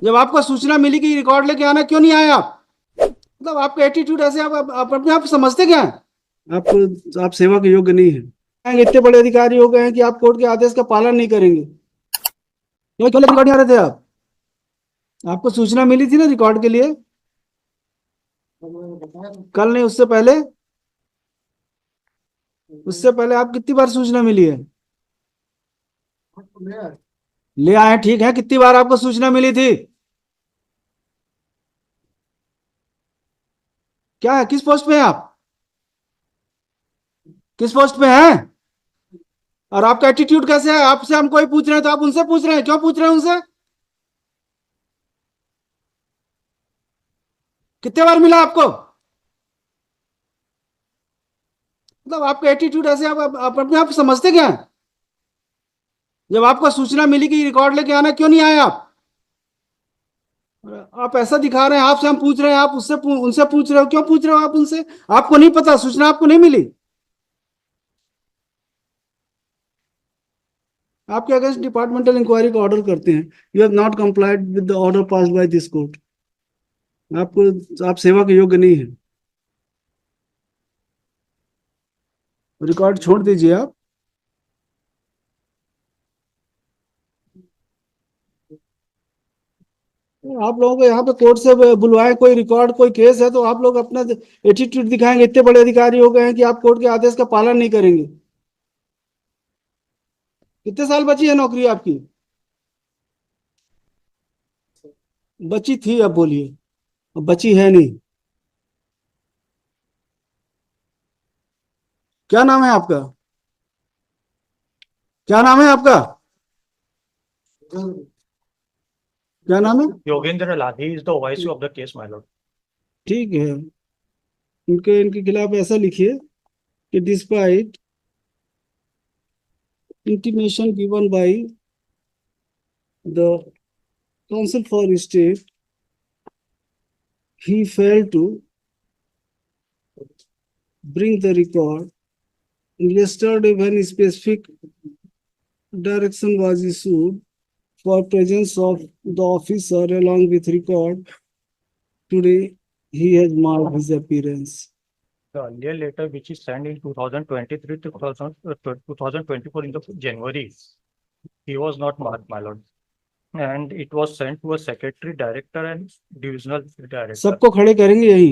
जब आपको सूचना मिली कि रिकॉर्ड लेके आना, क्यों नहीं आए आप? मतलब आपका एटीट्यूड ऐसे, आप अपने आप समझते क्या है? आप सेवा के योग्य नहीं है। इतने बड़े अधिकारी हो गए हैं कि आप कोर्ट के आदेश का पालन नहीं करेंगे। क्यों क्यों रिकॉर्ड नहीं आ रहे थे आप? आपको सूचना मिली थी ना रिकॉर्ड के लिए? कल नहीं, उससे पहले? उससे पहले आप कितनी बार सूचना मिली है? ले आए, ठीक है। कितनी बार आपको सूचना मिली थी? क्या है, किस पोस्ट पे हैं आप? किस पोस्ट पे हैं? और आपका एटीट्यूड कैसे है? आपसे हम कोई पूछ रहे हैं तो आप उनसे पूछ रहे हैं, क्यों पूछ रहे हैं उनसे? कितने बार मिला आपको? मतलब आपका एटीट्यूड ऐसे, आप अपने आप समझते क्या है? जब आपको सूचना मिली कि रिकॉर्ड लेके आना, क्यों नहीं आए आप? आप ऐसा दिखा रहे हैं, आपसे हम पूछ रहे हैं, आप उनसे पूछ रहे हो, क्यों पूछ रहे हो आप उनसे? आपको नहीं पता, सूचना आपको नहीं मिली? आपके अगेंस्ट डिपार्टमेंटल इंक्वायरी का ऑर्डर करते हैं। You have not complied with the order pass by this court. आप सेवा के योग्य नहीं है। रिकॉर्ड छोड़ दीजिए आप। आप लोगों को यहाँ पे कोर्ट से बुलवाए, कोई रिकॉर्ड कोई केस है तो आप लोग अपना एटीट्यूड दिखाएंगे। इतने बड़े अधिकारी हो गए हैं कि आप कोर्ट के आदेश का पालन नहीं करेंगे। कितने साल बची है नौकरी आपकी? बची थी, अब बोलिए। अब बची है नहीं। क्या नाम है आपका? क्या नाम है आपका? क्या नाम है? Yogendra Lal, he is the OIC of the case, my lord. ठीक है। इनके खिलाफ ऐसा लिखिए कि despite intimation given by the counsel for state, he failed to bring the record yesterday when specific direction was issued for presence of the officer along with record. Today he has marked his appearance. The earlier letter, which is sent in 2023 to 2024 in the January, he was not marked, my lord. And it was sent to a secretary, director, and divisional director. सबको खड़े करेंगे यही।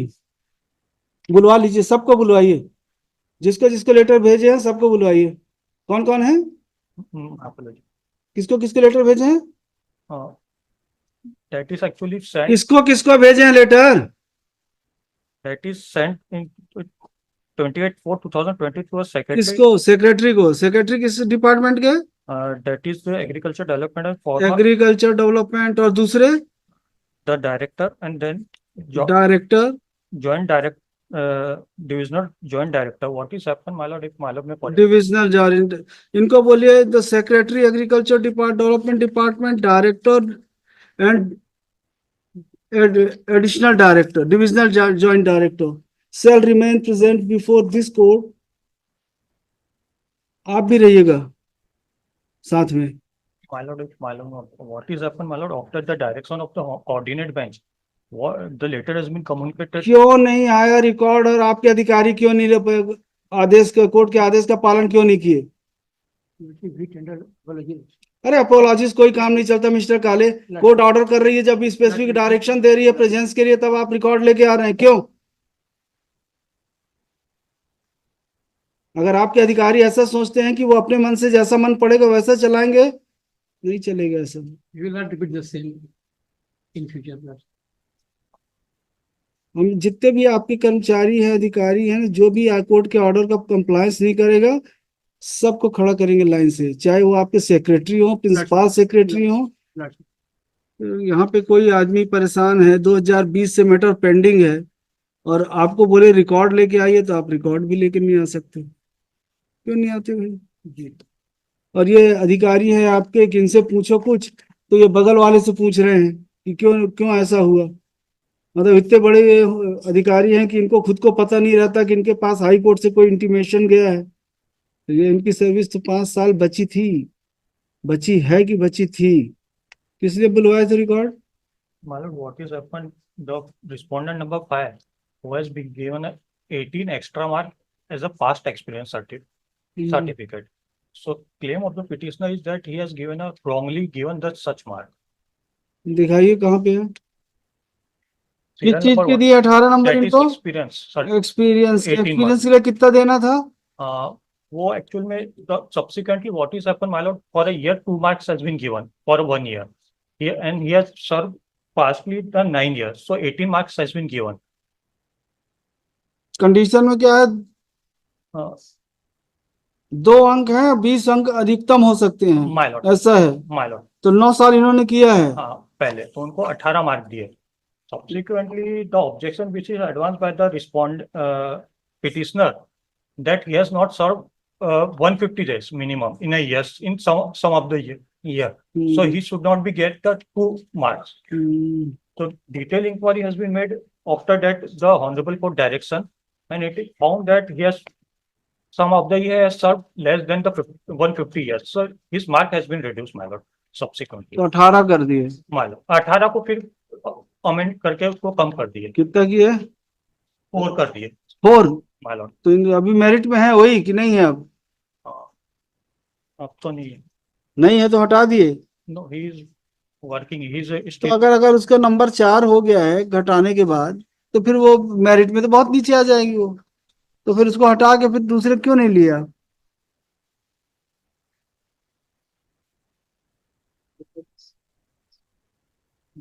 बुलवा लीजिए, सबको बुलवाइए। जिसको जिसको letter भेजे हैं सबको बुलवाइए। कौन कौन है? Apology. किसको किसको लेटर भेजे हैं? That is actually sent. किसको किसको भेजे हैं letter? That is sent in 28/4/2020 to a secretary. किसको? सेक्रेटरी को। सेक्रेटरी किस डिपार्टमेंट के? That is the agriculture development and former. Agriculture development. और दूसरे? The director and then director. joint direct divisional joint director. What is happened, my lord? If my lord may put it. Divisional joint. इनको बोलिए the secretary agriculture development department, director and additional director, divisional joint director shall remain present before this court. आप भी रहिएगा साथ में। My lord, what is happened, my lord? After the direction of the coordinate bench, what the letter has been communicated. क्यों नहीं आया record? और आपके अधिकारी क्यों नहीं आदेश का, कोर्ट के आदेश का पालन क्यों नहीं किए? अरे अपोलॉजिस कोई काम नहीं चलता मिस्टर काले। कोर्ट ऑर्डर कर रही है, जब स्पेसिफिक डायरेक्शन दे रही है प्रेजेंस के लिए, तब आप रिकॉर्ड लेके आ रहे हैं, क्यों? अगर आपके अधिकारी ऐसा सोचते हैं कि वो अपने मन से जैसा मन पड़ेगा वैसा चलाएंगे, नहीं चलेगा ऐसा। You will not repeat the same in future. हम जितने भी आपके कर्मचारी हैं, अधिकारी हैं, जो भी कोर्ट के ऑर्डर का कंप्लायंस नहीं करेगा, सबको खड़ा करेंगे लाइन से, चाहे वो आपके सेक्रेटरी हो, प्रिंसिपल सेक्रेटरी हो। यहाँ पे कोई आदमी परेशान है, 2020 से मैटर पेंडिंग है, और आपको बोले रिकॉर्ड लेके आइए तो आप रिकॉर्ड भी लेके नहीं आ सकते। क्यों नहीं आते भाई जी? और ये अधिकारी है आपके कि इनसे पूछो कुछ तो ये बगल वाले से पूछ रहे हैं कि क्यों क्यों ऐसा हुआ। मतलब इतने बड़े अधिकारी हैं कि इनको खुद को पता नहीं रहता कि इनके पास हाई कोर्ट से कोई इंटीमेशन गया है। तो ये इनकी सर्विस तो 5 साल बची थी, बची है कि बची थी? किसने बुलवाया था record? My lord, what is happened? The respondent number 5 who has been given a 18 extra mark as a past experience certificate. So claim of the petitioner is that he has given a wrongly given the such mark. दिखाइए कहाँ पे है, किस Serial चीज number के one, दिए 18 number that is इनको? experience. Experience, 18 experience के लिए कितना देना था? वो एक्चुअल में subsequently what is happened, my lord, for a year 2 marks has been given for 1 year. And he has served partially the 9 years. So 18 marks has been given. Condition में क्या है, Uh, 2 अंक है, 20 अंक अधिकतम हो सकते हैं, my lord, ऐसा है। my lord. तो 9 साल इन्होंने किया है। हाँ, पहले तो उनको 18 मार्क दिए। Subsequently, the objection which is advanced by the petitioner that he has not served 150 days minimum in a year in some of the year. So he should not be get the 2 marks. So detailed inquiry has been made after that the honorable court direction, and it is found that he has some of the year has served less than the 150 years. So his mark has been reduced, my lord. Subsequently, तो 18 कर दिए, my lord, 18 को फिर amend करके उसको कम कर दिए, कितना किए? 4 कर दिए, 4। my lord. तो अभी मेरिट में है वही कि नहीं है? अब अब तो नहीं है, नहीं है तो हटा दिए। no, he is working, he is तो still, अगर उसका नंबर 4 हो गया है घटाने के बाद, तो फिर वो मेरिट में तो बहुत नीचे आ जाएगी वो, तो फिर उसको हटा के फिर दूसरे क्यों नहीं लिया?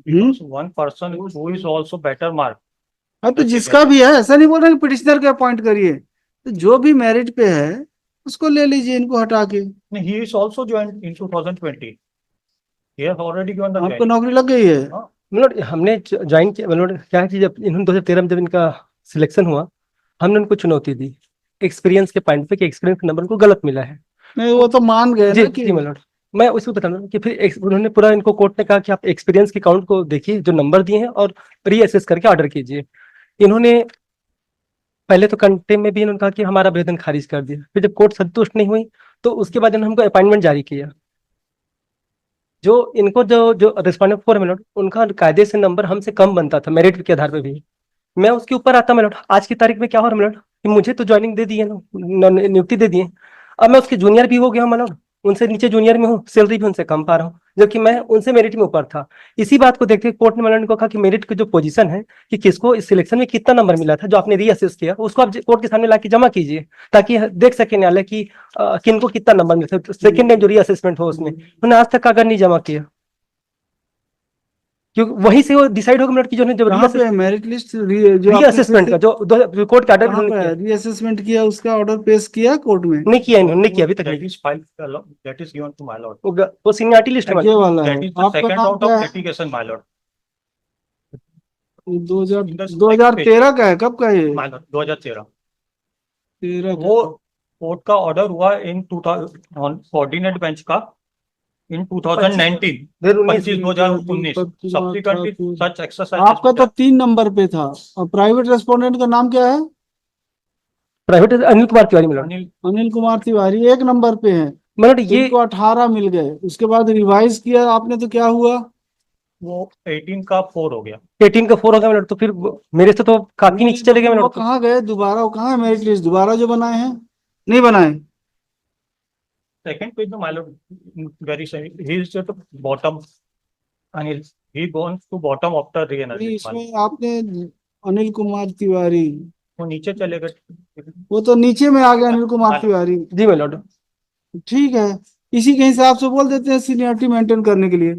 because one person who is also better mark. हाँ, तो जिसका भी है, ऐसा नहीं बोल रहे कि पिटिशनर के अपॉइंट करिए, तो जो भी मेरिट पे है उसको ले लीजिए, इनको हटा के। He is also joined in 2020. He has already given the आपको join. नौकरी लग गई है? हाँ, मतलब हमने ज्वाइन किया, मतलब क्या है कि जब इन्होंने 2013 में जब इनका सिलेक्शन हुआ, हमने उनको चुनौती दी एक्सपीरियंस के पॉइंट पे कि एक्सपीरियंस का नंबर उनको गलत मिला है। नहीं, वो तो मान गए जी ना कि जी मतलब मैं उसी को बता रहा हूँ कि फिर उन्होंने पूरा इनको कोर्ट ने कहा कि आप एक्सपीरियंस के काउंट को देखिए जो नंबर दिए हैं और रीअसेस करके ऑर्डर कीजिए। इन्होंने पहले तो कंटेम में भी इन्होंने कहा कि हमारा आवेदन खारिज कर दिया, फिर जब कोर्ट संतुष्ट नहीं हुई तो उसके बाद इन्होंने हमको अपॉइंटमेंट जारी किया। जो इनको जो रिस्पॉन्डेंट 4 मिनट उनका कायदे से नंबर हमसे कम बनता था मेरिट के आधार पे भी, मैं उसके ऊपर आता मिनट। आज की तारीख में क्या हो रहा मिनट कि मुझे तो ज्वाइनिंग दे दी है ना, नियुक्ति दे दी है, अब मैं उसके जूनियर भी हो गया हूँ मिनट, उनसे नीचे जूनियर में हूँ, सैलरी भी उनसे कम पा रहा हूँ, जबकि मैं उनसे मेरिट में ऊपर था। इसी बात को देखते हुए कोर्ट ने मिनट को कहा कि मेरिट की जो पोजीशन है कि किसको इस सिलेक्शन में कितना नंबर मिला था, जो आपने रीअसेस किया उसको आप कोर्ट के सामने लाके जमा कीजिए, ताकि देख सके न्यायालय की किनको कितना नंबर मिला था। सेकेंड टाइम जो रीअसेसमेंट हो उसमें उन्होंने आज तक कागज नहीं जमा किया, क्योंकि वहीं से वो डिसाइड होगा मिनट की जो जब कहाँ पे है मेरिट लिस्ट? जो रीअसेसमेंट का जो कोर्ट का कहाँ पे है? ऑर्डर रीअसेसमेंट किया, उसका ऑर्डर पेश किया कोर्ट में? नहीं किया, इन्होंने किया अभी तक that नहीं। is filed, that is given to my lord. वो सीनियरिटी लिस्ट है ये वाला है। That is the आपका second नाम round क्या of है? litigation, my lord. 2013 का है? कब का है ये? My lord, 2013. 13 वो कोर्ट का ऑर्डर हुआ इन 2000 कोऑर्डिनेट बेंच का इन 2019, 25/2019. Subsequently, such exercise. आपका तो 3 नंबर पे था, और प्राइवेट रेस्पोंडेंट का नाम क्या है? प्राइवेट अनिल कुमार तिवारी मिला। अनिल कुमार तिवारी 1 नंबर पे है, मतलब ये इनको 18 मिल गए, उसके बाद रिवाइज किया आपने तो क्या हुआ? वो 18 का 4 हो गया। 18 का 4 हो गया मिनट, तो फिर मेरे से तो काफी नीचे चले गए वो मिनट। कहाँ गए दोबारा? वो कहाँ है मेरिट लिस्ट दोबारा जो बनाए हैं? नहीं बनाए? Second page, my lord, very sorry. He is at the bottom. Anil, he goes to bottom after नहीं, re-energy. इसमें आपने अनिल कुमार तिवारी, वो नीचे चले गए। वो तो नीचे में आ गया अनिल कुमार तिवारी। जी मैं लॉर्ड, ठीक है, इसी के हिसाब से बोल देते हैं सीनियरिटी मेंटेन करने के लिए।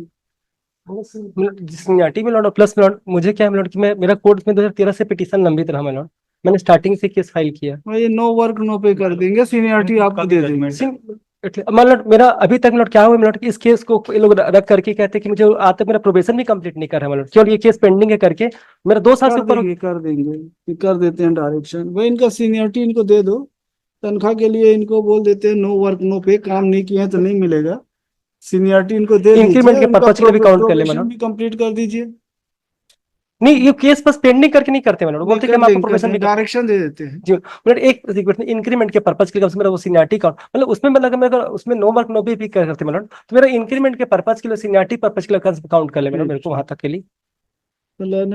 सीनियरिटी में लॉर्ड प्लस लॉर्ड मुझे क्या है मिनट कि मैं मेरा कोर्ट में 2013 से पिटीशन लंबित रहा मिनट, मैंने स्टार्टिंग से केस फाइल किया। ये नो वर्क नो पे कर देंगे, सीनियरिटी आपको दे देंगे। मतलब मेरा अभी तक मिनट क्या हुआ मिनट कि इस केस को ये लोग रख करके कहते हैं कि मुझे आज तक मेरा प्रोबेशन भी कंप्लीट नहीं कर रहा है मिनट, केवल ये केस पेंडिंग है करके मेरा 2 साल से ऊपर। कर देंगे, ये कर देते हैं डायरेक्शन। भाई इनका सीनियरिटी इनको दे दो, तनख्वाह के लिए इनको बोल देते हैं नो वर्क नो पे, काम नहीं किए हैं तो नहीं मिलेगा। सीनियरिटी इनको दे दीजिए, इंक्रीमेंट के पर्पज के लिए भी काउंट कर ले probation मैडम। भी कंप्लीट कर दीजिए। नहीं ये केस बस पेंडिंग करके नहीं करते मैडम, बोलते कि हम आपको प्रोबेशन भी डायरेक्शन दे देते हैं। जी मतलब एक इंक्रीमेंट के पर्पज के लिए मेरा वो सीनियरिटी का मतलब उसमें मतलब मैं अगर उसमें नो वर्क नो पे भी करते मैडम, तो मेरा इंक्रीमेंट के पर्पज के लिए सीनियरिटी पर्पज के लिए काउंट कर ले मैडम मेरे को वहां तक के लिए। The learned